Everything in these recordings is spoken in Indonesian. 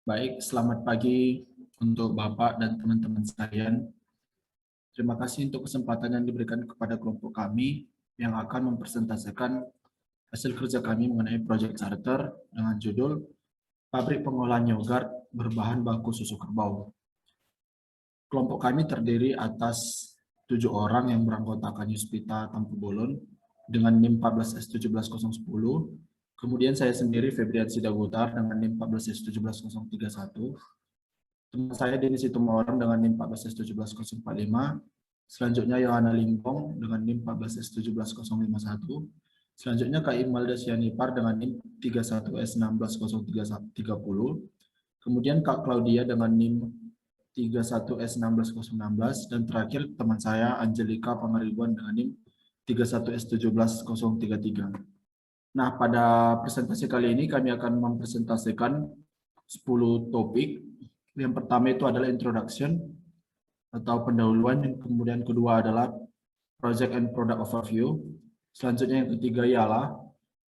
Baik, selamat pagi untuk Bapak dan teman-teman sekalian. Terima kasih untuk kesempatan yang diberikan kepada kelompok kami yang akan mempresentasikan hasil kerja kami mengenai proyek charter dengan judul Pabrik Pengolahan Yogurt Berbahan Baku Susu Kerbau. Kelompok kami terdiri atas 7 orang yang beranggotakan Yuspita Tampu Bolon dengan NIM 14S17010. Kemudian saya sendiri Febrian Sidagutar dengan NIM 14S17031. Teman saya Denis Situmorang dengan NIM 14S17045. Selanjutnya Yohana Limpong dengan NIM 14S17051. Selanjutnya Kak Imelda Sianipar dengan NIM 31S16030. Kemudian Kak Claudia dengan NIM 31S16016. Dan terakhir teman saya Angelika Pangaribuan dengan NIM 31S17033. Nah, pada presentasi kali ini kami akan mempresentasikan 10 topik. Yang pertama itu adalah introduction atau pendahuluan, kemudian kedua adalah project and product overview. Selanjutnya yang ketiga ialah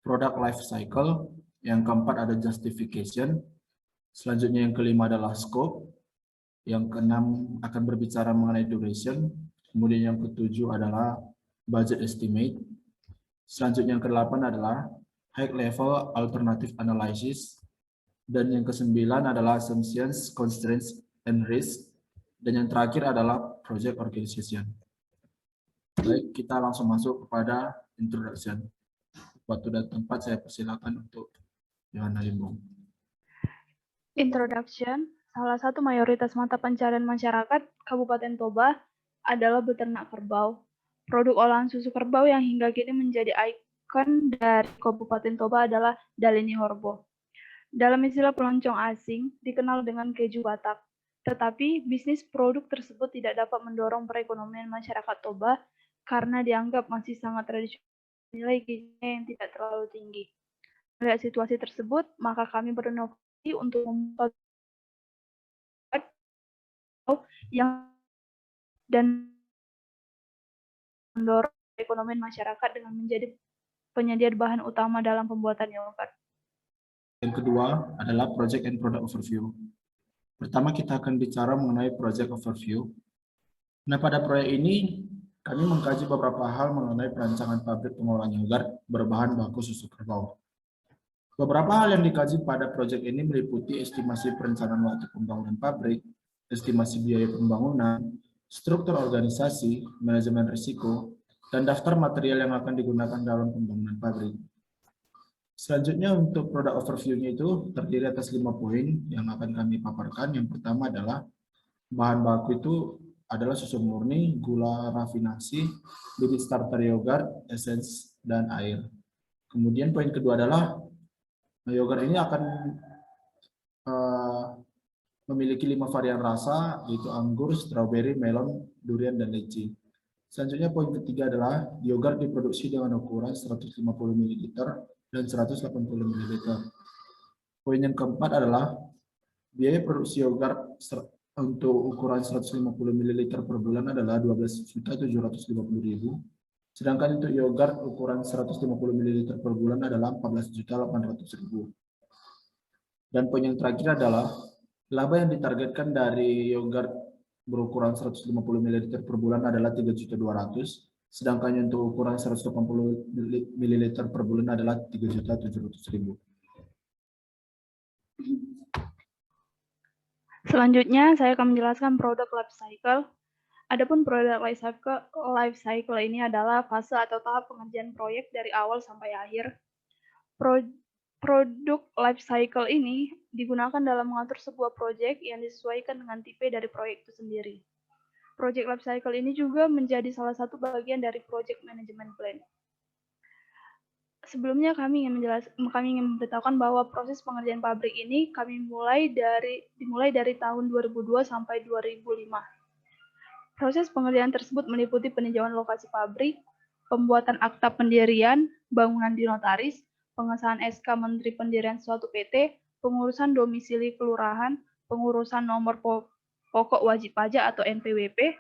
product life cycle, yang keempat ada justification. Selanjutnya yang kelima adalah scope, yang keenam akan berbicara mengenai duration, kemudian yang ketujuh adalah budget estimate. Selanjutnya yang kedelapan adalah high level alternative analysis. Dan yang kesembilan adalah assumptions, constraints, and risk. Dan yang terakhir adalah project organization. Baik, kita langsung masuk kepada introduction. Waktu dan tempat saya persilakan untuk Yohana Limbong. Introduction, salah satu mayoritas mata pencarian masyarakat Kabupaten Toba adalah beternak kerbau. Produk olahan susu kerbau yang hingga kini menjadi ikon dari Kabupaten Toba adalah Dalini Horbo. Dalam istilah peloncong asing, dikenal dengan keju Batak. Tetapi bisnis produk tersebut tidak dapat mendorong perekonomian masyarakat Toba karena dianggap masih sangat tradisional, nilai gizinya yang tidak terlalu tinggi. Melihat situasi tersebut, maka kami berinovasi untuk membuat yang dan mendorong perekonomian masyarakat dengan menjadi penyedia bahan utama dalam pembuatan yogurt. Yang kedua adalah project and product overview. Pertama kita akan bicara mengenai project overview. Nah, pada proyek ini kami mengkaji beberapa hal mengenai perancangan pabrik pengolahan yogurt berbahan baku susu kerbau. Beberapa hal yang dikaji pada proyek ini meliputi estimasi perencanaan waktu pembangunan pabrik, estimasi biaya pembangunan, struktur organisasi, manajemen risiko, dan daftar material yang akan digunakan dalam pembangunan pabrik. Selanjutnya untuk produk overview-nya itu terdiri atas 5 poin yang akan kami paparkan. Yang pertama adalah bahan baku itu adalah susu murni, gula rafinasi, bibit starter yogurt, essence, dan air. Kemudian poin kedua adalah yogurt ini akan memiliki 5 varian rasa, yaitu anggur, strawberry, melon, durian, dan leci. Selanjutnya poin ketiga adalah yogurt diproduksi dengan ukuran 150 ml dan 180 ml. Poin yang keempat adalah biaya produksi yogurt untuk ukuran 150 ml per bulan adalah 12.750.000. Sedangkan untuk yogurt ukuran 150 ml per bulan adalah 14.800.000. Dan poin yang terakhir adalah laba yang ditargetkan dari yogurt berukuran 150 ml per bulan adalah 3.200.000, sedangkan untuk ukuran 180 ml per bulan adalah 3.700.000. Selanjutnya, saya akan menjelaskan produk life cycle. Adapun produk life cycle ini adalah fase atau tahap pengerjaan proyek dari awal sampai akhir. Produk life cycle ini digunakan dalam mengatur sebuah proyek yang disesuaikan dengan tipe dari proyek itu sendiri. Project life cycle ini juga menjadi salah satu bagian dari project management plan. Sebelumnya kami ingin memberitahukan bahwa proses pengerjaan pabrik ini dimulai dari tahun 2002 sampai 2005. Proses pengerjaan tersebut meliputi peninjauan lokasi pabrik, pembuatan akta pendirian, bangunan dinotaris, pengesahan SK Menteri Pendirian suatu PT, pengurusan domisili kelurahan, pengurusan nomor pokok wajib pajak atau NPWP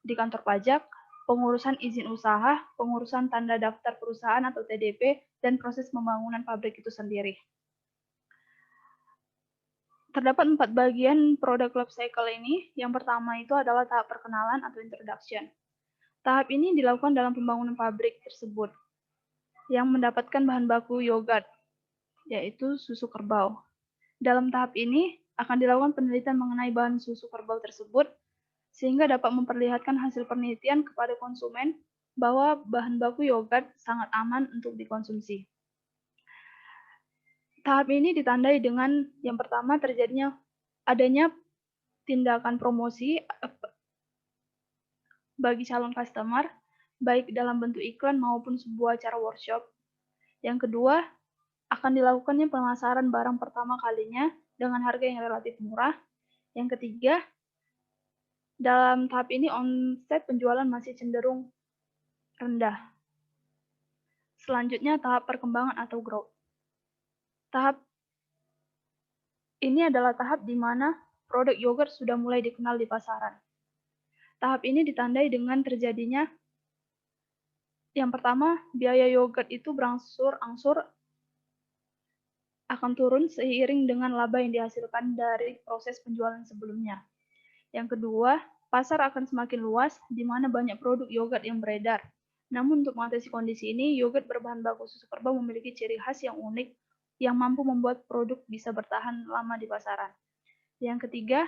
di kantor pajak, pengurusan izin usaha, pengurusan tanda daftar perusahaan atau TDP, dan proses pembangunan pabrik itu sendiri. Terdapat 4 bagian product life cycle ini. Yang pertama itu adalah tahap perkenalan atau introduction. Tahap ini dilakukan dalam pembangunan pabrik tersebut yang mendapatkan bahan baku yogurt, yaitu susu kerbau. Dalam tahap ini akan dilakukan penelitian mengenai bahan susu kerbau tersebut sehingga dapat memperlihatkan hasil penelitian kepada konsumen bahwa bahan baku yogurt sangat aman untuk dikonsumsi. Tahap ini ditandai dengan yang pertama adanya tindakan promosi bagi calon customer, baik dalam bentuk iklan maupun sebuah acara workshop. Yang kedua, akan dilakukannya pemasaran barang pertama kalinya dengan harga yang relatif murah. Yang ketiga, dalam tahap ini omset penjualan masih cenderung rendah. Selanjutnya, tahap perkembangan atau growth. Tahap ini adalah tahap di mana produk yogurt sudah mulai dikenal di pasaran. Tahap ini ditandai dengan terjadinya yang pertama, biaya yogurt itu berangsur-angsur akan turun seiring dengan laba yang dihasilkan dari proses penjualan sebelumnya. Yang kedua, pasar akan semakin luas di mana banyak produk yogurt yang beredar. Namun untuk mengatasi kondisi ini, yogurt berbahan baku susu kerbau memiliki ciri khas yang unik yang mampu membuat produk bisa bertahan lama di pasaran. Yang ketiga,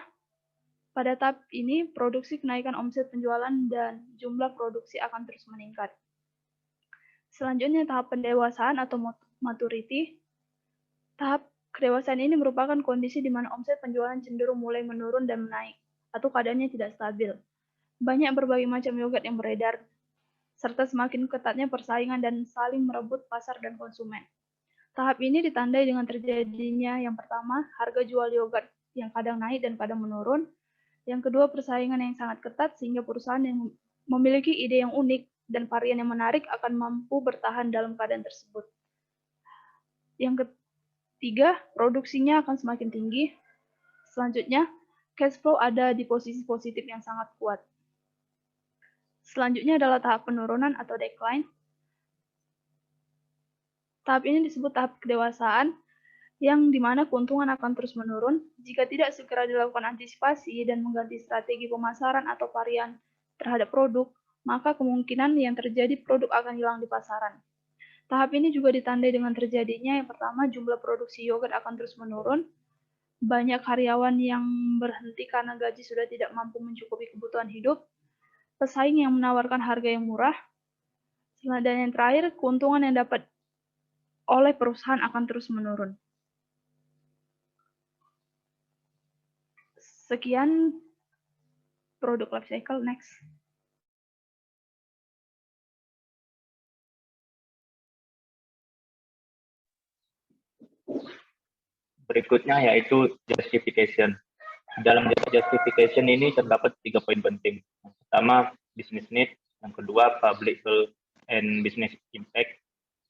pada tahap ini produksi kenaikan omset penjualan dan jumlah produksi akan terus meningkat. Selanjutnya tahap pendewasaan atau maturity. Tahap kedewasaan ini merupakan kondisi di mana omset penjualan cenderung mulai menurun dan menaik, atau keadaannya tidak stabil. Banyak berbagai macam yogurt yang beredar, serta semakin ketatnya persaingan dan saling merebut pasar dan konsumen. Tahap ini ditandai dengan terjadinya yang pertama, harga jual yogurt yang kadang naik dan kadang menurun. Yang kedua, persaingan yang sangat ketat sehingga perusahaan yang memiliki ide yang unik dan varian yang menarik akan mampu bertahan dalam keadaan tersebut. Yang ketiga, produksinya akan semakin tinggi. Selanjutnya, cash flow ada di posisi positif yang sangat kuat. Selanjutnya adalah tahap penurunan atau decline. Tahap ini disebut tahap kedewasaan, yang dimana keuntungan akan terus menurun jika tidak segera dilakukan antisipasi dan mengganti strategi pemasaran atau varian terhadap produk, maka kemungkinan yang terjadi produk akan hilang di pasaran. Tahap ini juga ditandai dengan terjadinya yang pertama, jumlah produksi yogurt akan terus menurun, banyak karyawan yang berhenti karena gaji sudah tidak mampu mencukupi kebutuhan hidup, pesaing yang menawarkan harga yang murah, dan yang terakhir, keuntungan yang dapat oleh perusahaan akan terus menurun. Sekian produk life cycle. Next. Berikutnya yaitu justification. Dalam justification ini terdapat 3 poin penting. Yang pertama, business need. Yang kedua, public health and business impact.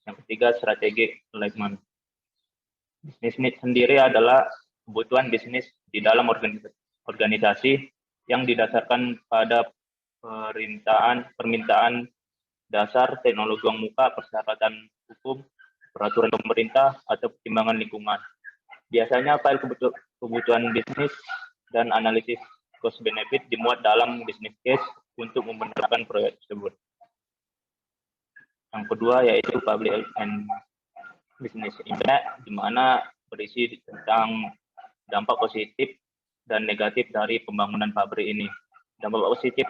Yang ketiga, strategic alignment. Business need sendiri adalah kebutuhan bisnis di dalam organisasi yang didasarkan pada permintaan dasar, teknologi uang muka, persyaratan hukum, peraturan pemerintah, atau pertimbangan lingkungan. Biasanya file kebutuhan bisnis dan analisis cost benefit dimuat dalam business case untuk membenarkan proyek tersebut. Yang kedua yaitu public and business impact, di mana berisi tentang dampak positif dan negatif dari pembangunan pabrik ini. Dampak positif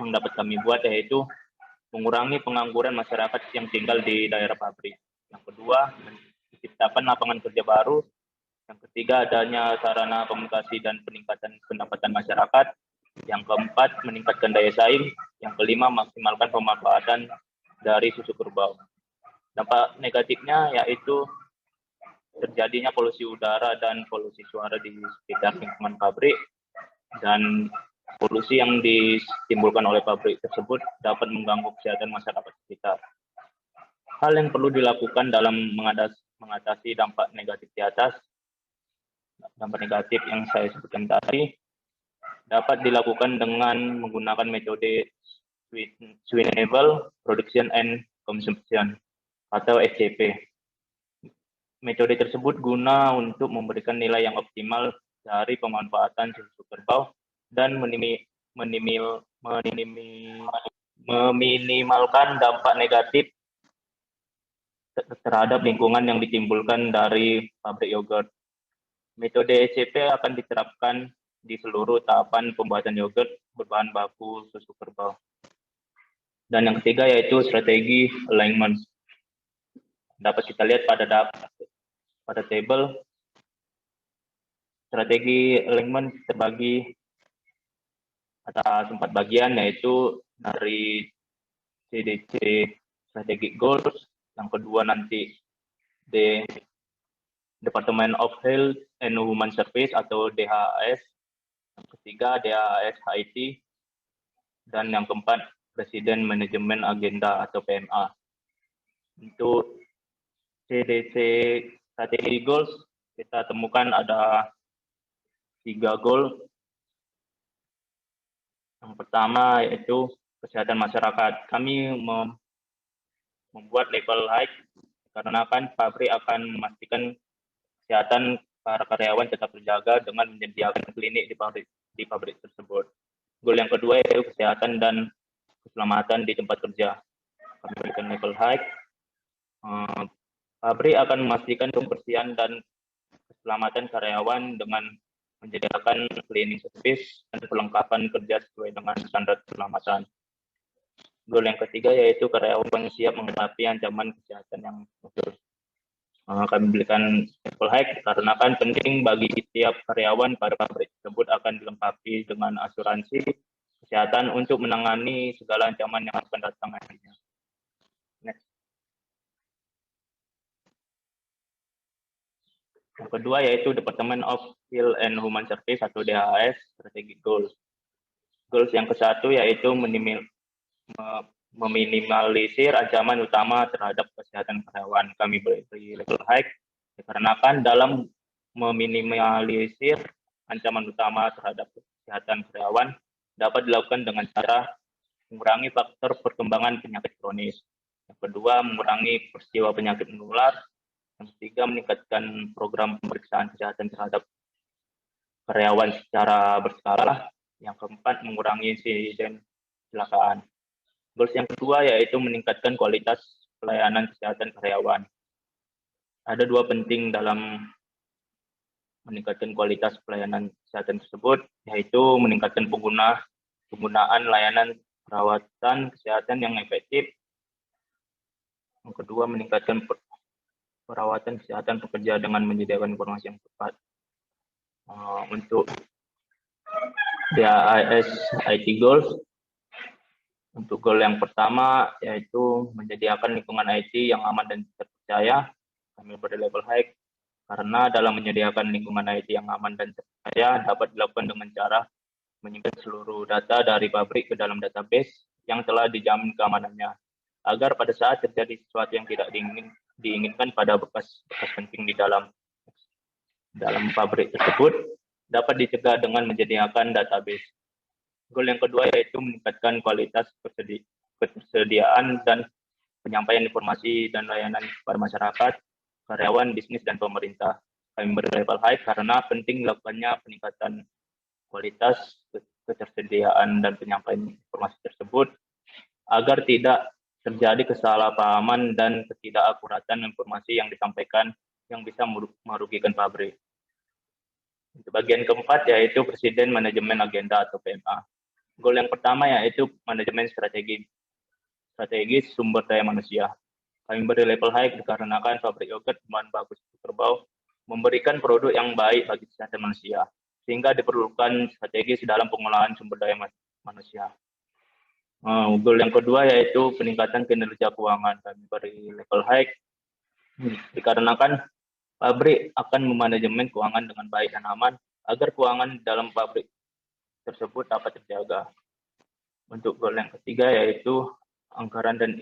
yang dapat kami buat yaitu mengurangi pengangguran masyarakat yang tinggal di daerah pabrik. Yang kedua, menciptakan lapangan kerja baru. Yang ketiga, adanya sarana komunikasi dan peningkatan pendapatan masyarakat. Yang keempat, meningkatkan daya saing. Yang kelima, maksimalkan pemanfaatan dari susu kerbau. Dampak negatifnya yaitu terjadinya polusi udara dan polusi suara di sekitar lingkungan pabrik, dan polusi yang ditimbulkan oleh pabrik tersebut dapat mengganggu kesehatan masyarakat sekitar. Hal yang perlu dilakukan dalam mengatasi dampak negatif di atas, dampak negatif yang saya sebutkan tadi, dapat dilakukan dengan menggunakan metode Sustainable Production and Consumption atau SCP. Metode tersebut guna untuk memberikan nilai yang optimal dari pemanfaatan susu kerbau dan meminimalkan dampak negatif terhadap lingkungan yang ditimbulkan dari pabrik yogurt. Metode ECP akan diterapkan di seluruh tahapan pembuatan yogurt berbahan baku susu kerbau. Dan yang ketiga yaitu strategi alignment. Dapat kita lihat pada table, strategi alignment terbagi atas 4 bagian, yaitu dari CDC strategic goals, yang kedua nanti Department of Health and Human Service atau DHS, yang ketiga DHS IT, dan yang keempat Presiden Manajemen Agenda atau PMA. Untuk CDC Strategi Goals, kita temukan ada 3 goal. Yang pertama yaitu kesehatan masyarakat. Kami membuat level high karena kan pabrik akan memastikan kesehatan para karyawan tetap terjaga dengan menyediakan klinik di pabrik tersebut. Goal yang kedua yaitu kesehatan dan keselamatan di tempat kerja. Kami berikan level high. Pabrik akan memastikan kebersihan dan keselamatan karyawan dengan menyediakan cleaning service dan perlengkapan kerja sesuai dengan standar keselamatan. Goal yang ketiga yaitu karyawan siap menghadapi ancaman kesehatan yang muncul. Kami berikan level high karena kan penting bagi setiap karyawan pada pabrik tersebut akan dilengkapi dengan asuransi kesehatan untuk menangani segala ancaman yang akan datang nantinya. Next. Yang kedua yaitu Department of Health and Human Service atau DHS Strategic Goals. Goals yang ke-1 yaitu meminimalisir ancaman utama terhadap kesehatan karyawan. Kami beri level high dikarenakan dalam meminimalisir ancaman utama terhadap kesehatan karyawan dapat dilakukan dengan cara mengurangi faktor perkembangan penyakit kronis. Yang kedua, mengurangi peristiwa penyakit menular. Yang ketiga, meningkatkan program pemeriksaan kesehatan terhadap karyawan secara berskala. Yang keempat, mengurangi insiden kecelakaan. Goals yang kedua yaitu meningkatkan kualitas pelayanan kesehatan karyawan. Ada 2 penting dalam meningkatkan kualitas pelayanan kesehatan tersebut, yaitu meningkatkan penggunaan layanan perawatan kesehatan yang efektif. Yang kedua, meningkatkan perawatan kesehatan pekerja dengan menyediakan informasi yang tepat. Untuk DHS IT Goals, untuk goal yang pertama yaitu menyediakan lingkungan IT yang aman dan terpercaya. Kami beri level high karena dalam menyediakan lingkungan IT yang aman dan terpercaya dapat dilakukan dengan cara menyimpan seluruh data dari pabrik ke dalam database yang telah dijamin keamanannya, agar pada saat terjadi sesuatu yang tidak diinginkan pada bekas penting di dalam pabrik tersebut dapat dicegah dengan menyediakan database. Goal yang kedua yaitu meningkatkan kualitas ketersediaan dan penyampaian informasi dan layanan kepada masyarakat, karyawan, bisnis, dan pemerintah. Kami beri level high karena penting dilakukannya peningkatan kualitas ketersediaan dan penyampaian informasi tersebut agar tidak terjadi kesalahpahaman dan ketidakakuratan informasi yang disampaikan yang bisa merugikan pabrik. Untuk bagian keempat yaitu Presiden Manajemen Agenda atau PMA. Goal yang pertama yaitu manajemen strategis sumber daya manusia. Kami beri level high dikarenakan pabrik yogurt berbahan baku susu kerbau memberikan produk yang baik bagi kesehatan manusia, sehingga diperlukan strategis dalam pengolahan sumber daya manusia. Goal yang kedua yaitu peningkatan kinerja keuangan. Kami beri level high dikarenakan pabrik akan memanajemen keuangan dengan baik dan aman agar keuangan dalam pabrik tersebut dapat terjaga. Untuk goal yang ketiga yaitu anggaran dan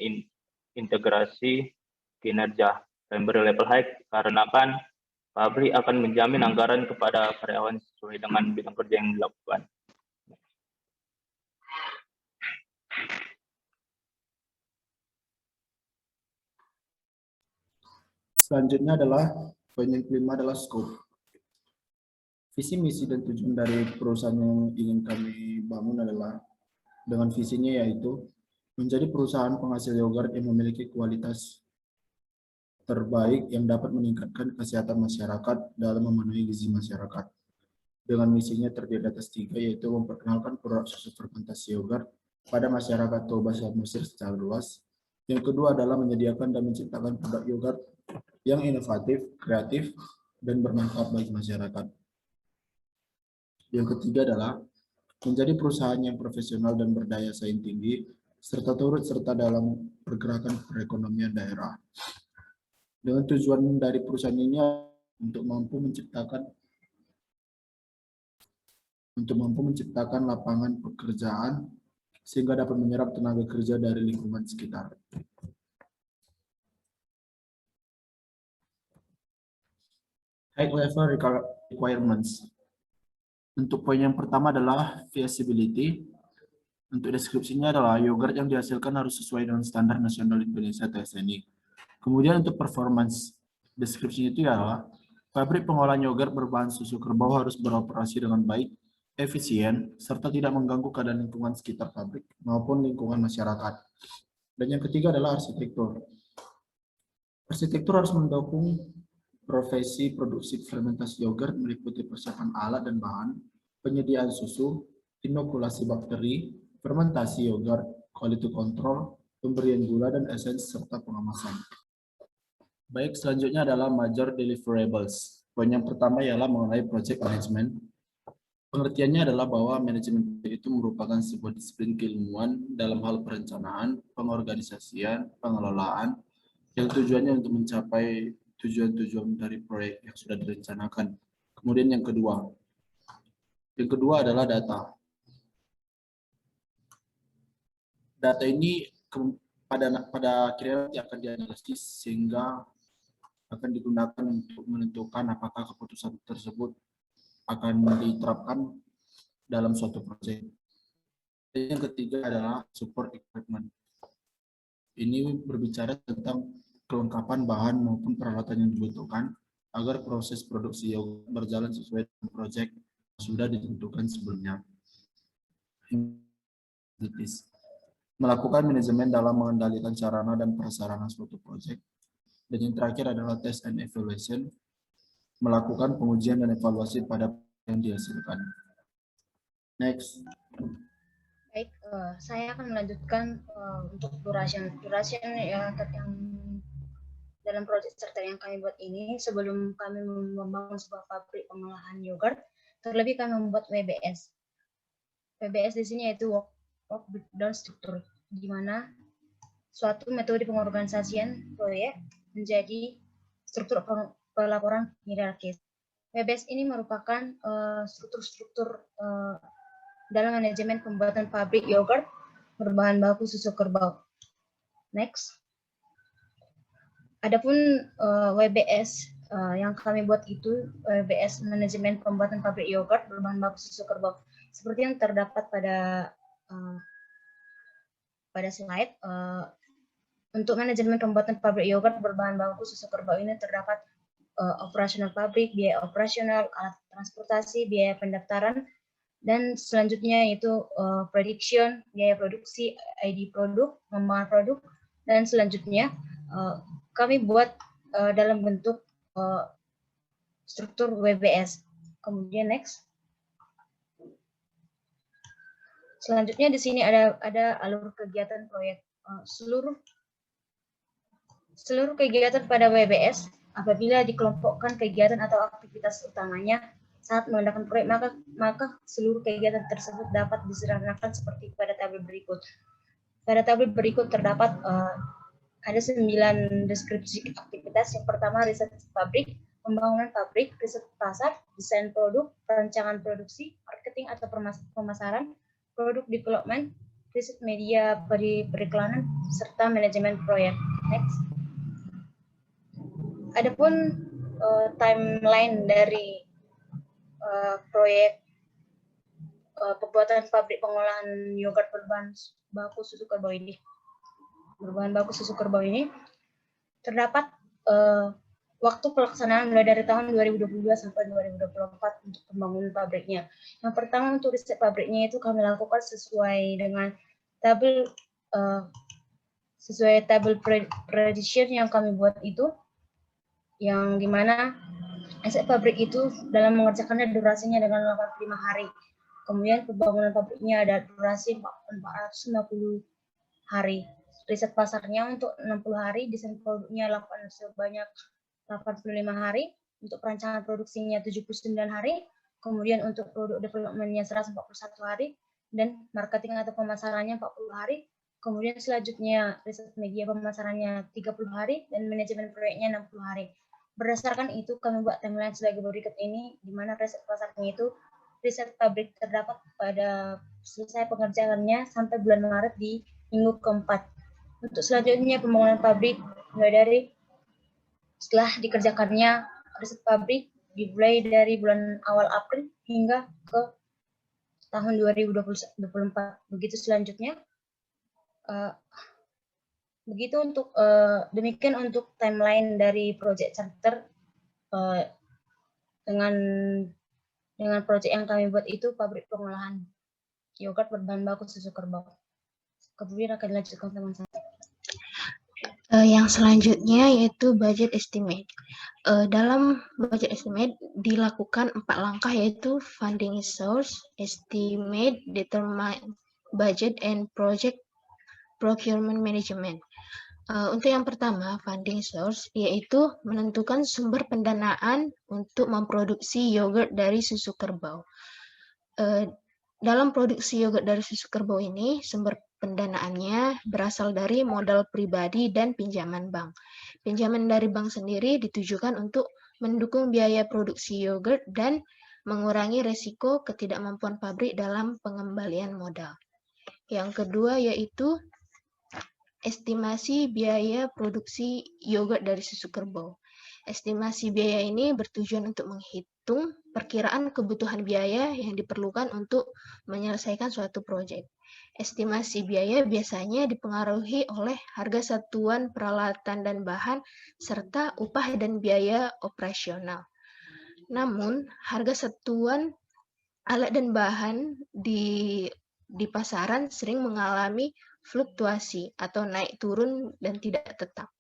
integrasi kinerja. Kami beri level high karena kan pabrik akan menjamin anggaran kepada karyawan sesuai dengan bidang kerja yang dilakukan. Selanjutnya adalah poin yang kelima adalah scope. Visi, misi, dan tujuan dari perusahaan yang ingin kami bangun adalah dengan visinya yaitu menjadi perusahaan penghasil yogurt yang memiliki kualitas terbaik yang dapat meningkatkan kesehatan masyarakat dalam memenuhi gizi masyarakat. Dengan misinya terdiri atas 3, yaitu memperkenalkan produk susu fermentasi yogurt pada masyarakat Toba Samosir secara luas. Yang kedua adalah menyediakan dan menciptakan produk yogurt yang inovatif, kreatif, dan bermanfaat bagi masyarakat. Yang ketiga adalah menjadi perusahaan yang profesional dan berdaya saing tinggi, serta turut serta dalam pergerakan perekonomian daerah. Dengan tujuan dari perusahaan ini untuk mampu menciptakan lapangan pekerjaan sehingga dapat menyerap tenaga kerja dari lingkungan sekitar. High level requirements. Untuk poin yang pertama adalah feasibility. Untuk deskripsinya adalah yogurt yang dihasilkan harus sesuai dengan standar nasional Indonesia TSNI. Kemudian untuk performance, deskripsinya itu adalah pabrik pengolahan yogurt berbahan susu kerbau harus beroperasi dengan baik, efisien, serta tidak mengganggu keadaan lingkungan sekitar pabrik maupun lingkungan masyarakat. Dan yang ketiga adalah arsitektur. Arsitektur harus mendukung profesi produksi fermentasi yogurt meliputi persiapan alat dan bahan, penyediaan susu, inokulasi bakteri, fermentasi yogurt, quality control, pemberian gula dan esens, serta pengawasan. Baik, selanjutnya adalah major deliverables. Poin yang pertama ialah mengenai project management. Pengertiannya adalah bahwa manajemen itu merupakan sebuah disiplin keilmuan dalam hal perencanaan, pengorganisasian, pengelolaan, yang tujuannya untuk mencapai tujuan-tujuan dari proyek yang sudah direncanakan. Kemudian yang kedua adalah data. Data ini pada akhirnya akan dianalisis sehingga akan digunakan untuk menentukan apakah keputusan tersebut akan diterapkan dalam suatu proyek. Yang ketiga adalah support equipment. Ini berbicara tentang kelengkapan bahan maupun peralatan yang dibutuhkan agar proses produksi yogurt berjalan sesuai dengan proyek yang sudah ditentukan sebelumnya. Melakukan manajemen dalam mengendalikan sarana dan prasarana suatu proyek. Dan yang terakhir adalah test and evaluation, melakukan pengujian dan evaluasi pada yang dihasilkan. Next. Baik, saya akan melanjutkan untuk duration yang dalam proyek starter yang kami buat ini. Sebelum kami membangun sebuah pabrik pengolahan yogurt, terlebih kami membuat WBS. WBS di sini yaitu work breakdown structure, di mana suatu metode pengorganisasian proyek menjadi struktur pelaporan hierarkis. WBS ini merupakan struktur-struktur dalam manajemen pembuatan pabrik yogurt berbahan baku susu kerbau. Next. Adapun WBS yang kami buat itu WBS manajemen pembuatan pabrik yogurt berbahan baku susu kerbau. Seperti yang terdapat pada slide. Untuk manajemen pembuatan pabrik yogurt berbahan baku susu kerbau ini terdapat operasional pabrik, biaya operasional, alat transportasi, biaya pendaftaran, dan selanjutnya itu prediction, biaya produksi, ID produk, pengembangan produk, dan selanjutnya kami buat dalam bentuk struktur WBS. Kemudian next. Selanjutnya di sini ada alur kegiatan proyek. Seluruh kegiatan pada WBS apabila dikelompokkan kegiatan atau aktivitas utamanya saat menggunakan proyek, maka seluruh kegiatan tersebut dapat disederhanakan seperti pada tabel berikut. Pada tabel berikut terdapat ada 9 deskripsi aktivitas. Yang pertama riset pabrik, pembangunan pabrik, riset pasar, desain produk, perancangan produksi, marketing atau pemasaran, produk development, riset media periklanan, serta manajemen proyek. Next. Adapun timeline dari proyek pembuatan pabrik pengolahan yogurt berbahan baku susu kerbau ini terdapat waktu pelaksanaan mulai dari tahun 2022 sampai 2024 untuk pembangunan pabriknya. Yang pertama untuk riset pabriknya itu kami lakukan sesuai dengan tabel prediction yang kami buat itu, yang dimana riset pabrik itu dalam mengerjakannya durasinya dengan 85 hari. Kemudian pembangunan pabriknya ada durasi 450 hari. Riset pasarnya untuk 60 hari, desain produknya sebanyak 85 hari, untuk perancangan produksinya 79 hari, kemudian untuk produk development-nya 141 hari, dan marketing atau pemasarannya 40 hari, kemudian selanjutnya riset media pemasarannya 30 hari, dan manajemen proyeknya 60 hari. Berdasarkan itu, kami buat timeline sebagai berikut ini, di mana riset pasarnya itu, riset pabrik terdapat pada selesai pengerjaannya sampai bulan Maret di minggu keempat. Untuk selanjutnya pembangunan pabrik mulai dari setelah dikerjakannya riset pabrik dimulai dari bulan awal April hingga ke tahun 2024. Begitu selanjutnya. Begitu untuk demikian untuk timeline dari Project Charter dengan proyek yang kami buat itu pabrik pengolahan yogurt berbahan baku susu kerbau. Kemudian akan dilanjutkan teman saya. Yang selanjutnya yaitu budget estimate. Dalam budget estimate dilakukan 4 langkah, yaitu funding source, estimate, determine budget, and project procurement management. Untuk yang pertama, funding source, yaitu menentukan sumber pendanaan untuk memproduksi yogurt dari susu kerbau. Dalam produksi yogurt dari susu kerbau ini, sumber pendanaannya berasal dari modal pribadi dan pinjaman bank. Pinjaman dari bank sendiri ditujukan untuk mendukung biaya produksi yogurt dan mengurangi resiko ketidakmampuan pabrik dalam pengembalian modal. Yang kedua yaitu estimasi biaya produksi yogurt dari susu kerbau. Estimasi biaya ini bertujuan untuk menghitung perkiraan kebutuhan biaya yang diperlukan untuk menyelesaikan suatu proyek. Estimasi biaya biasanya dipengaruhi oleh harga satuan peralatan dan bahan, serta upah dan biaya operasional. Namun, harga satuan alat dan bahan di pasaran sering mengalami fluktuasi atau naik turun dan tidak tetap.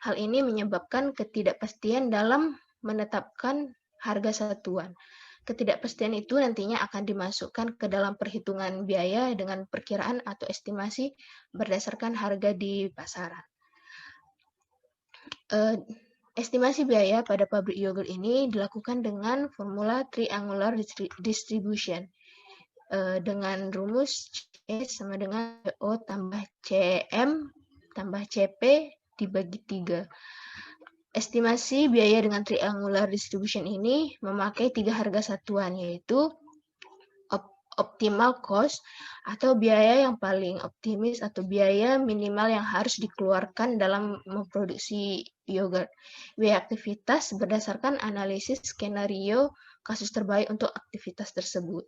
Hal ini menyebabkan ketidakpastian dalam menetapkan harga satuan. Ketidakpastian itu nantinya akan dimasukkan ke dalam perhitungan biaya dengan perkiraan atau estimasi berdasarkan harga di pasaran. Estimasi biaya pada pabrik yogurt ini dilakukan dengan formula triangular distribution dengan rumus C sama dengan O tambah CM tambah CP dibagi 3. Estimasi biaya dengan triangular distribution ini memakai 3 harga satuan, yaitu optimal cost atau biaya yang paling optimis atau biaya minimal yang harus dikeluarkan dalam memproduksi yogurt. Biaya aktivitas berdasarkan analisis skenario kasus terbaik untuk aktivitas tersebut.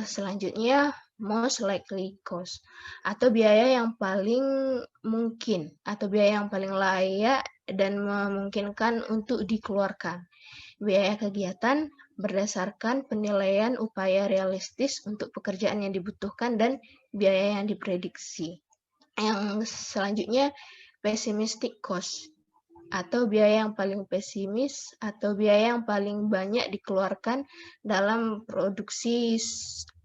Selanjutnya most likely cost atau biaya yang paling mungkin atau biaya yang paling layak dan memungkinkan untuk dikeluarkan. Biaya kegiatan berdasarkan penilaian upaya realistis untuk pekerjaan yang dibutuhkan dan biaya yang diprediksi. Yang selanjutnya pessimistic cost atau biaya yang paling pesimis atau biaya yang paling banyak dikeluarkan dalam produksi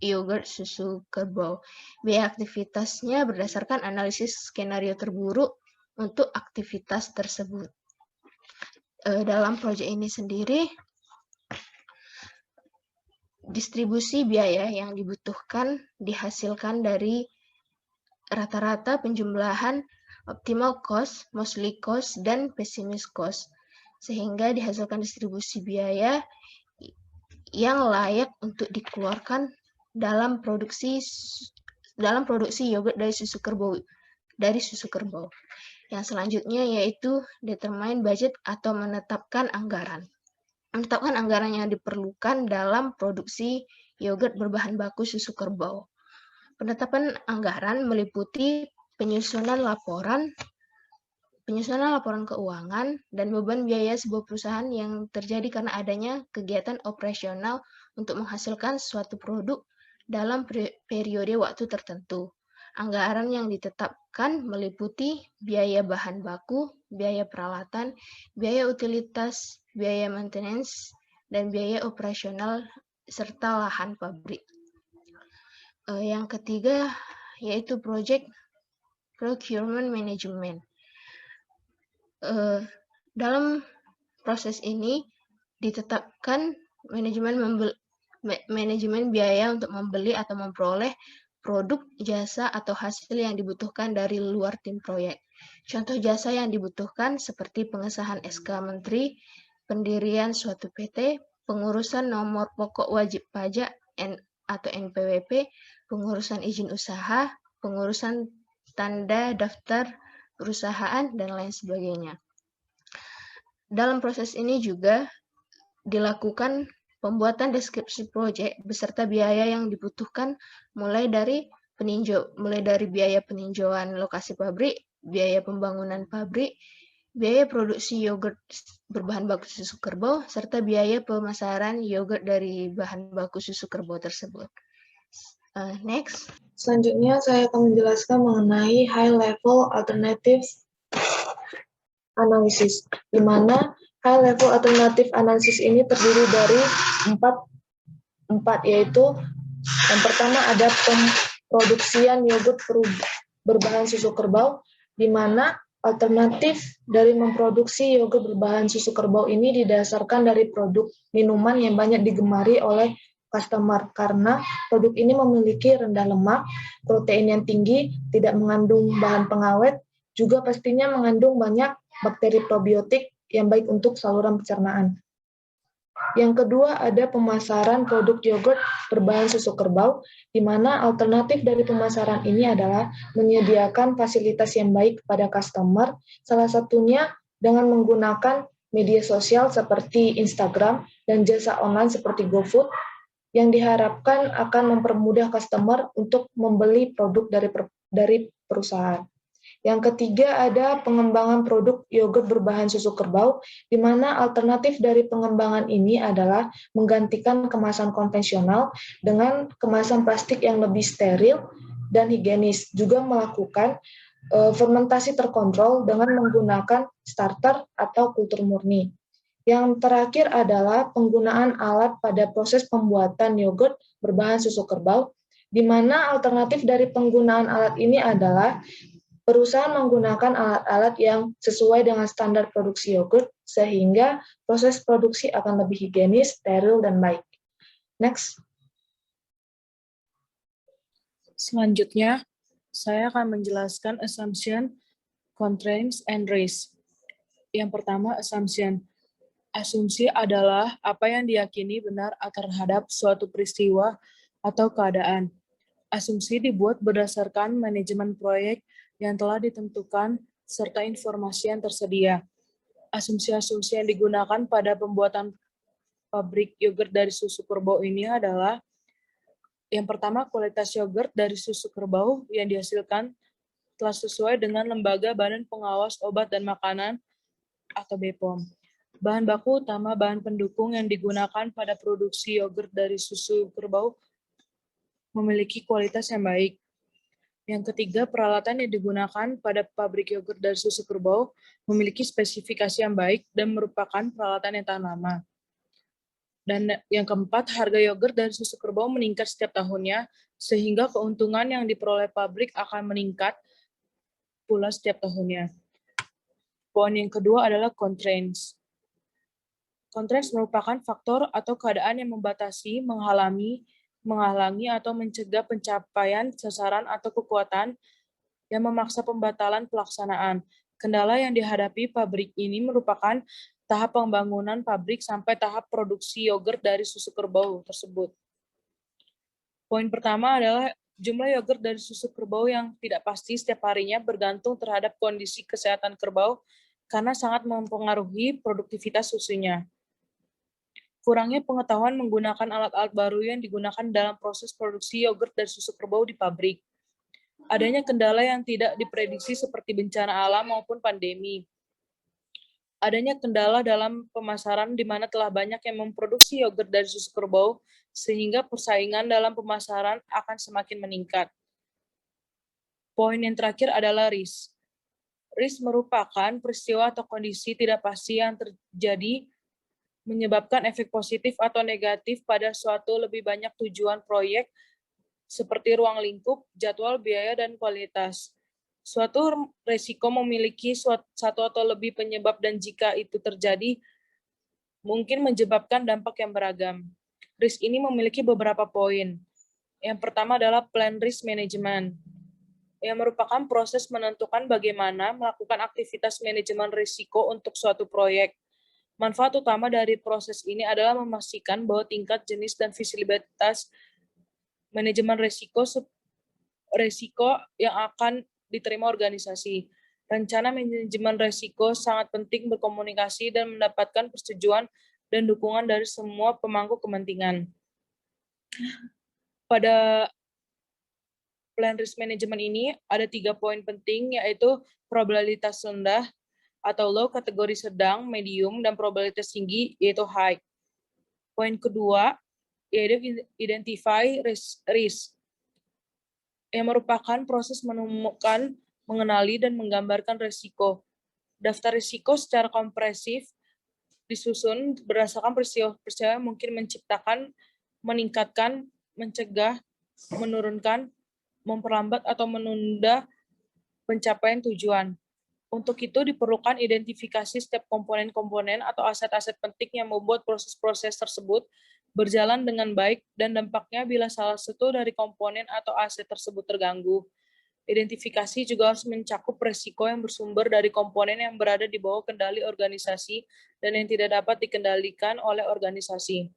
yogurt susu kerbau. Biaya aktivitasnya berdasarkan analisis skenario terburuk untuk aktivitas tersebut. Dalam proyek ini sendiri, distribusi biaya yang dibutuhkan dihasilkan dari rata-rata penjumlahan optimal cost, mostly cost, dan pessimist cost, sehingga dihasilkan distribusi biaya yang layak untuk dikeluarkan dalam produksi yogurt dari susu kerbau. Yang selanjutnya yaitu determine budget atau menetapkan anggaran. Menetapkan anggaran yang diperlukan dalam produksi yogurt berbahan baku susu kerbau. Penetapan anggaran meliputi penyusunan laporan, penyusunan laporan keuangan, dan beban biaya sebuah perusahaan yang terjadi karena adanya kegiatan operasional untuk menghasilkan suatu produk dalam periode waktu tertentu. Anggaran yang ditetapkan meliputi biaya bahan baku, biaya peralatan, biaya utilitas, biaya maintenance, dan biaya operasional serta lahan pabrik. Yang ketiga yaitu project procurement management. Dalam proses ini ditetapkan manajemen biaya untuk membeli atau memperoleh produk, jasa, atau hasil yang dibutuhkan dari luar tim proyek. Contoh jasa yang dibutuhkan seperti pengesahan SK Menteri, pendirian suatu PT, pengurusan nomor pokok wajib pajak atau NPWP, pengurusan izin usaha, pengurusan tanda daftar perusahaan, dan lain sebagainya. Dalam proses ini juga dilakukan pembuatan deskripsi proyek beserta biaya yang dibutuhkan mulai dari biaya peninjauan lokasi pabrik, biaya pembangunan pabrik, biaya produksi yogurt berbahan baku susu kerbau, serta biaya pemasaran yogurt dari bahan baku susu kerbau tersebut. Next. Selanjutnya saya akan menjelaskan mengenai high level alternative analysis, di mana high level alternative analysis ini terdiri dari empat, yaitu yang pertama ada pemproduksian yogurt berbahan susu kerbau, di mana alternatif dari memproduksi yogurt berbahan susu kerbau ini didasarkan dari produk minuman yang banyak digemari oleh customer, karena produk ini memiliki rendah lemak, protein yang tinggi, tidak mengandung bahan pengawet, juga pastinya mengandung banyak bakteri probiotik yang baik untuk saluran pencernaan. Yang kedua ada pemasaran produk yogurt berbahan susu kerbau, di mana alternatif dari pemasaran ini adalah menyediakan fasilitas yang baik kepada customer, salah satunya dengan menggunakan media sosial seperti Instagram dan jasa online seperti GoFood, yang diharapkan akan mempermudah customer untuk membeli produk dari perusahaan. Yang ketiga ada pengembangan produk yogurt berbahan susu kerbau, di mana alternatif dari pengembangan ini adalah menggantikan kemasan konvensional dengan kemasan plastik yang lebih steril dan higienis, juga melakukan fermentasi terkontrol dengan menggunakan starter atau kultur murni. Yang terakhir adalah penggunaan alat pada proses pembuatan yogurt berbahan susu kerbau, di mana alternatif dari penggunaan alat ini adalah perusahaan menggunakan alat-alat yang sesuai dengan standar produksi yogurt, sehingga proses produksi akan lebih higienis, steril, dan baik. Next. Selanjutnya, saya akan menjelaskan assumption, constraints, and risk. Yang pertama, assumption. Asumsi adalah apa yang diyakini benar terhadap suatu peristiwa atau keadaan. Asumsi dibuat berdasarkan manajemen proyek yang telah ditentukan serta informasi yang tersedia. Asumsi-asumsi yang digunakan pada pembuatan pabrik yogurt dari susu kerbau ini adalah yang pertama, kualitas yogurt dari susu kerbau yang dihasilkan telah sesuai dengan Lembaga Badan Pengawas Obat dan Makanan atau BPOM. Bahan baku utama bahan pendukung yang digunakan pada produksi yogurt dari susu kerbau memiliki kualitas yang baik. Yang ketiga, peralatan yang digunakan pada pabrik yogurt dari susu kerbau memiliki spesifikasi yang baik dan merupakan peralatan yang tahan lama. Dan yang keempat, harga yogurt dari susu kerbau meningkat setiap tahunnya, sehingga keuntungan yang diperoleh pabrik akan meningkat pula setiap tahunnya. Poin yang kedua adalah constraints. Constraints merupakan faktor atau keadaan yang membatasi, menghalangi atau mencegah pencapaian sasaran atau kekuatan yang memaksa pembatalan pelaksanaan. Kendala yang dihadapi pabrik ini merupakan tahap pembangunan pabrik sampai tahap produksi yogurt dari susu kerbau tersebut. Poin pertama adalah jumlah yogurt dari susu kerbau yang tidak pasti setiap harinya bergantung terhadap kondisi kesehatan kerbau karena sangat mempengaruhi produktivitas susunya. Kurangnya pengetahuan menggunakan alat-alat baru yang digunakan dalam proses produksi yogurt dari susu kerbau di pabrik. Adanya kendala yang tidak diprediksi seperti bencana alam maupun pandemi. Adanya kendala dalam pemasaran di mana telah banyak yang memproduksi yogurt dari susu kerbau, sehingga persaingan dalam pemasaran akan semakin meningkat. Poin yang terakhir adalah risk. Risk merupakan peristiwa atau kondisi tidak pasti yang terjadi menyebabkan efek positif atau negatif pada suatu lebih banyak tujuan proyek seperti ruang lingkup, jadwal, biaya, dan kualitas. Suatu resiko memiliki satu atau lebih penyebab dan jika itu terjadi, mungkin menyebabkan dampak yang beragam. Risk ini memiliki beberapa poin. Yang pertama adalah plan risk management, yang merupakan proses menentukan bagaimana melakukan aktivitas manajemen risiko untuk suatu proyek. Manfaat utama dari proses ini adalah memastikan bahwa tingkat, jenis, dan visibilitas manajemen risiko yang akan diterima organisasi. Rencana manajemen risiko sangat penting berkomunikasi dan mendapatkan persetujuan dan dukungan dari semua pemangku kepentingan. Pada plan risk management ini ada 3 poin penting, yaitu probabilitas rendah atau low, kategori sedang, medium, dan probabilitas tinggi, yaitu high. Poin kedua, yaitu identify risk, yang merupakan proses menemukan, mengenali, dan menggambarkan risiko. Daftar risiko secara kompresif disusun berdasarkan peristiwa-peristiwa yang mungkin menciptakan, meningkatkan, mencegah, menurunkan, memperlambat, atau menunda pencapaian tujuan. Untuk itu diperlukan identifikasi setiap komponen-komponen atau aset-aset penting yang membuat proses-proses tersebut berjalan dengan baik dan dampaknya bila salah satu dari komponen atau aset tersebut terganggu. Identifikasi juga harus mencakup risiko yang bersumber dari komponen yang berada di bawah kendali organisasi dan yang tidak dapat dikendalikan oleh organisasi.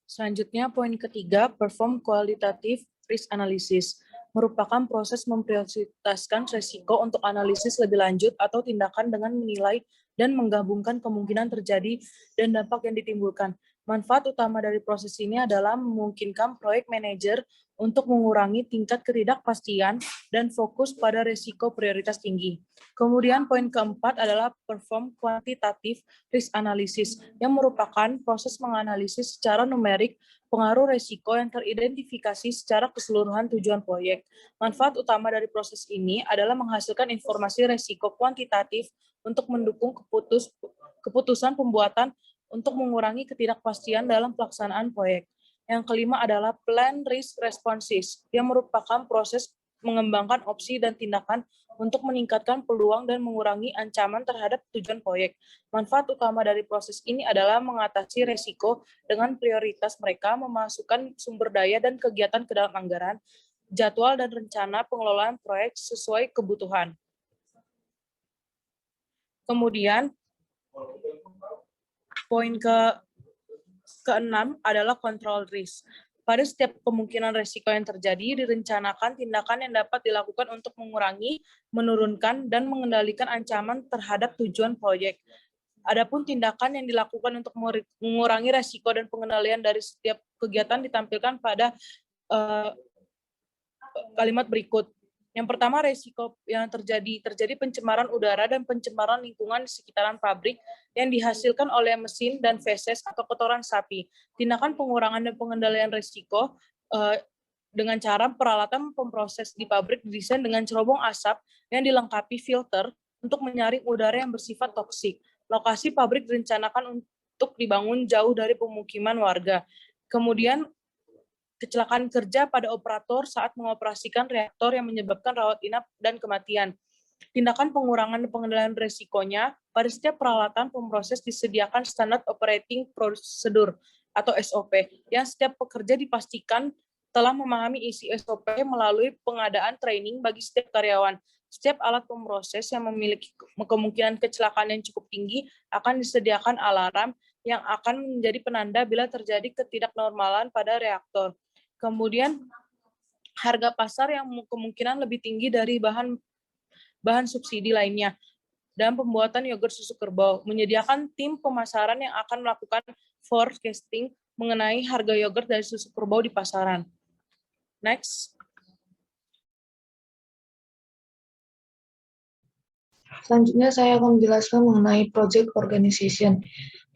Selanjutnya, poin ketiga, perform qualitative risk analysis, merupakan proses memprioritaskan risiko untuk analisis lebih lanjut atau tindakan dengan menilai dan menggabungkan kemungkinan terjadi dan dampak yang ditimbulkan. Manfaat utama dari proses ini adalah memungkinkan proyek manajer untuk mengurangi tingkat ketidakpastian dan fokus pada risiko prioritas tinggi. Kemudian poin keempat adalah perform quantitative risk analysis, yang merupakan proses menganalisis secara numerik pengaruh risiko yang teridentifikasi secara keseluruhan tujuan proyek. Manfaat utama dari proses ini adalah menghasilkan informasi risiko kuantitatif untuk mendukung keputusan pembuatan untuk mengurangi ketidakpastian dalam pelaksanaan proyek. Yang kelima adalah plan risk responses, yang merupakan proses mengembangkan opsi dan tindakan untuk meningkatkan peluang dan mengurangi ancaman terhadap tujuan proyek. Manfaat utama dari proses ini adalah mengatasi risiko dengan prioritas mereka, memasukkan sumber daya dan kegiatan ke dalam anggaran, jadwal dan rencana pengelolaan proyek sesuai kebutuhan. Kemudian, poin keenam adalah control risk. Pada setiap kemungkinan risiko yang terjadi, direncanakan tindakan yang dapat dilakukan untuk mengurangi, menurunkan, dan mengendalikan ancaman terhadap tujuan proyek. Adapun tindakan yang dilakukan untuk mengurangi risiko dan pengendalian dari setiap kegiatan ditampilkan pada kalimat berikut. Yang pertama, risiko yang terjadi pencemaran udara dan pencemaran lingkungan di sekitaran pabrik yang dihasilkan oleh mesin dan feses atau kotoran sapi. Tindakan pengurangan dan pengendalian risiko dengan cara peralatan pemproses di pabrik didesain dengan cerobong asap yang dilengkapi filter untuk menyaring udara yang bersifat toksik. Lokasi pabrik direncanakan untuk dibangun jauh dari pemukiman warga. Kemudian, kecelakaan kerja pada operator saat mengoperasikan reaktor yang menyebabkan rawat inap dan kematian. Tindakan pengurangan dan pengendalian risikonya, pada setiap peralatan pemproses disediakan standar operating procedure atau SOP, yang setiap pekerja dipastikan telah memahami isi SOP melalui pengadaan training bagi setiap karyawan. Setiap alat pemproses yang memiliki kemungkinan kecelakaan yang cukup tinggi akan disediakan alarm yang akan menjadi penanda bila terjadi ketidaknormalan pada reaktor. Kemudian, harga pasar yang kemungkinan lebih tinggi dari bahan subsidi lainnya dalam pembuatan yogurt susu kerbau. Menyediakan tim pemasaran yang akan melakukan forecasting mengenai harga yogurt dari susu kerbau di pasaran. Next. Selanjutnya saya akan menjelaskan mengenai project organization.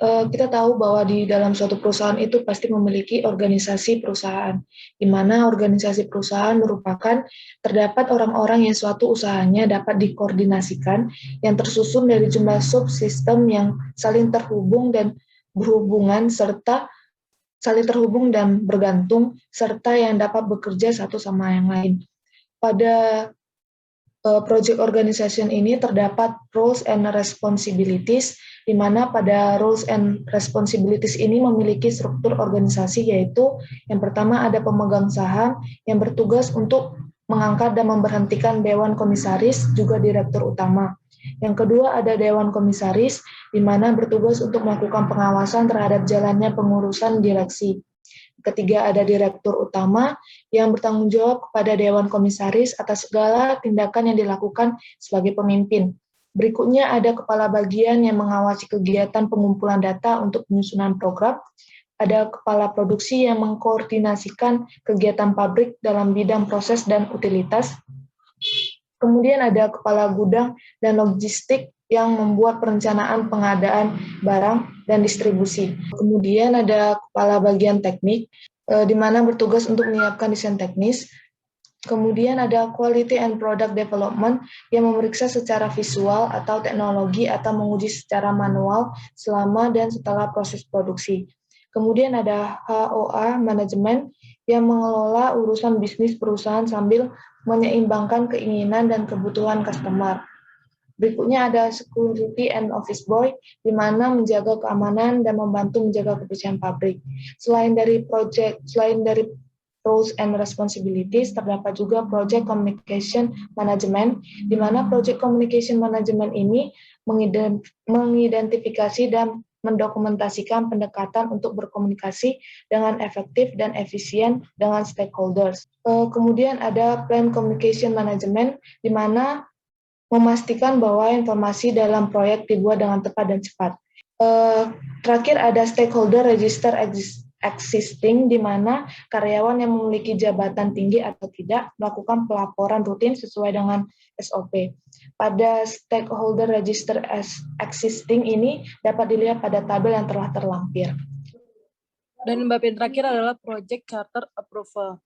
Kita tahu bahwa di dalam suatu perusahaan itu pasti memiliki organisasi perusahaan, di mana organisasi perusahaan merupakan terdapat orang-orang yang suatu usahanya dapat dikoordinasikan, yang tersusun dari jumlah subsistem yang saling terhubung dan berhubungan, serta saling terhubung dan bergantung, serta yang dapat bekerja satu sama yang lain. Pada project organization ini terdapat roles and responsibilities, di mana pada roles and responsibilities ini memiliki struktur organisasi, yaitu yang pertama ada pemegang saham yang bertugas untuk mengangkat dan memberhentikan dewan komisaris, juga direktur utama. Yang kedua ada dewan komisaris, di mana bertugas untuk melakukan pengawasan terhadap jalannya pengurusan direksi. Ketiga ada direktur utama yang bertanggung jawab kepada dewan komisaris atas segala tindakan yang dilakukan sebagai pemimpin. Berikutnya ada kepala bagian yang mengawasi kegiatan pengumpulan data untuk penyusunan program. Ada kepala produksi yang mengkoordinasikan kegiatan pabrik dalam bidang proses dan utilitas. Kemudian ada kepala gudang dan logistik yang membuat perencanaan pengadaan barang dan distribusi. Kemudian ada kepala bagian teknik, di mana bertugas untuk menyiapkan desain teknis. Kemudian ada quality and product development yang memeriksa secara visual atau teknologi atau menguji secara manual selama dan setelah proses produksi. Kemudian ada HOA manajemen yang mengelola urusan bisnis perusahaan sambil menyeimbangkan keinginan dan kebutuhan customer. Berikutnya ada security and office boy, di mana menjaga keamanan dan membantu menjaga kebersihan pabrik. Selain dari roles and responsibilities, terdapat juga project communication management, di mana project communication management ini mengidentifikasi dan mendokumentasikan pendekatan untuk berkomunikasi dengan efektif dan efisien dengan stakeholders. Kemudian ada plan communication management, di mana memastikan bahwa informasi dalam proyek dibuat dengan tepat dan cepat. Terakhir ada stakeholder register existing, di mana karyawan yang memiliki jabatan tinggi atau tidak melakukan pelaporan rutin sesuai dengan SOP. Pada stakeholder register existing ini dapat dilihat pada tabel yang telah terlampir. Dan bab yang terakhir adalah Project Charter Approval.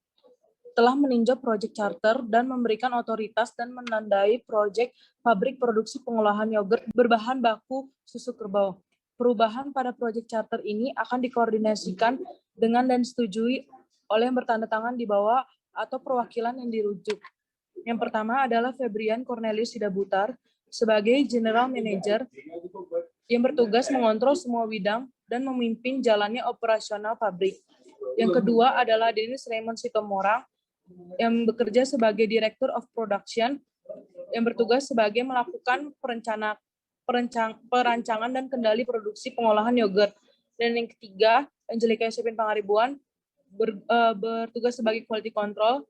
Telah meninjau Project Charter dan memberikan otoritas dan menandai Project Pabrik Produksi Pengolahan Yogurt berbahan baku susu kerbau. Perubahan pada Project Charter ini akan dikoordinasikan dengan dan disetujui oleh yang bertanda tangan di bawah atau perwakilan yang dirujuk. Yang pertama adalah Febrian Cornelius Sidabutar sebagai General Manager yang bertugas mengontrol semua bidang dan memimpin jalannya operasional pabrik. Yang kedua adalah Dennis Raymond Sitomorang yang bekerja sebagai Director of Production yang bertugas sebagai melakukan perancangan dan kendali produksi pengolahan yogurt. Dan yang ketiga, Angelica Yosepin Pangaribuan bertugas sebagai Quality Control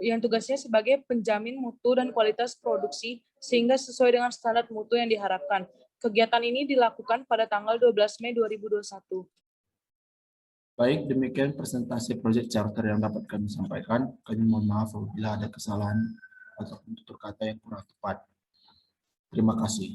yang tugasnya sebagai penjamin mutu dan kualitas produksi sehingga sesuai dengan standar mutu yang diharapkan. Kegiatan ini dilakukan pada tanggal 12 Mei 2021. Baik, demikian presentasi Project Charter yang dapat kami sampaikan. Kami mohon maaf apabila ada kesalahan atau tutur kata yang kurang tepat. Terima kasih.